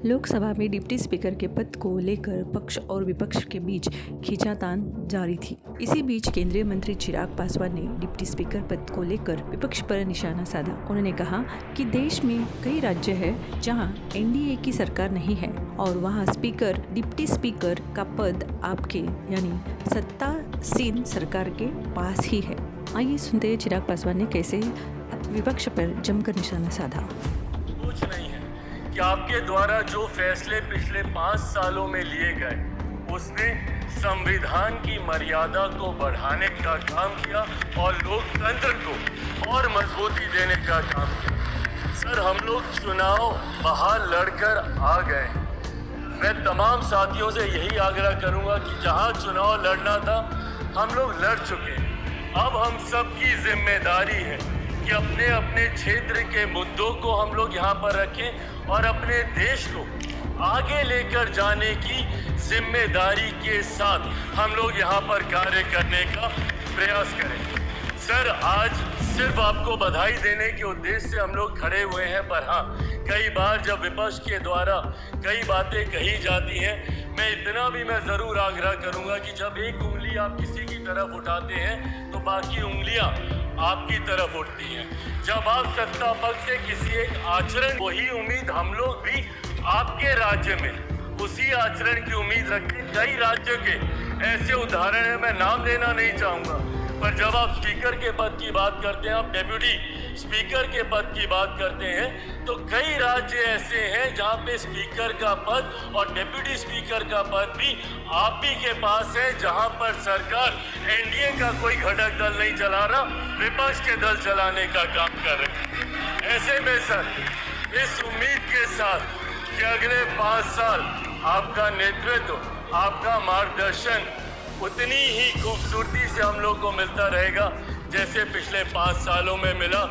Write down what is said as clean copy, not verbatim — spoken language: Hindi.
लोकसभा में डिप्टी स्पीकर के पद को लेकर पक्ष और विपक्ष के बीच खींचातान जारी थी। इसी बीच केंद्रीय मंत्री चिराग पासवान ने डिप्टी स्पीकर पद को लेकर विपक्ष पर निशाना साधा। उन्होंने कहा कि देश में कई राज्य हैं जहां एनडीए की सरकार नहीं है और वहां स्पीकर, डिप्टी स्पीकर का पद आपके यानी सत्तासीन सरकार के पास ही है। आइए सुनते हैं चिराग पासवान ने कैसे विपक्ष पर जमकर निशाना साधा। कुछ नहीं है कि आपके द्वारा जो फैसले पिछले 5 सालों में लिए गए उसने संविधान की मर्यादा को बढ़ाने का काम किया और लोकतंत्र को और मजबूती देने का काम किया। सर, हम लोग चुनाव बाहर लड़कर आ गए। मैं तमाम साथियों से यही आग्रह करूंगा कि जहां चुनाव लड़ना था हम लोग लड़ चुके हैं। अब हम सबकी जिम्मेदारी है कि अपने अपने क्षेत्र के मुद्दों को हम लोग यहाँ पर रखें और अपने देश को आगे लेकर जाने की जिम्मेदारी के साथ हम लोग यहाँ पर कार्य करने का प्रयास करें। सर, आज सिर्फ आपको बधाई देने के उद्देश्य से हम लोग खड़े हुए हैं, पर हाँ, कई बार जब विपक्ष के द्वारा कई बातें कही जाती हैं, मैं इतना भी मैं ज़रूर आग्रह करूँगा कि जब एक उंगली आप किसी की तरफ उठाते हैं तो बाकी उंगलियाँ आपकी तरफ उठती हैं। जब आप सत्ता पक्ष से किसी एक आचरण, वही उम्मीद हम लोग भी आपके राज्य में उसी आचरण की उम्मीद रखते हैं। कई राज्यों के ऐसे उदाहरण हैं, मैं नाम लेना नहीं चाहूँगा, पर जब आप स्पीकर के पद की बात करते हैं, आप डेप्यूटी स्पीकर के पद की बात करते हैं, तो कई राज्य ऐसे हैं जहां पे स्पीकर का पद और डेप्यूटी स्पीकर का पद भी आप ही के पास है, जहां पर सरकार एनडीए का कोई घटक दल नहीं चला रहा, विपक्ष के दल चलाने का काम कर रहे। ऐसे में सर, इस उम्मीद के साथ कि अगले 5 साल आपका नेतृत्व, आपका मार्गदर्शन उतनी ही खूबसूरती से हम लोग को मिलता रहेगा जैसे पिछले 5 सालों में मिला।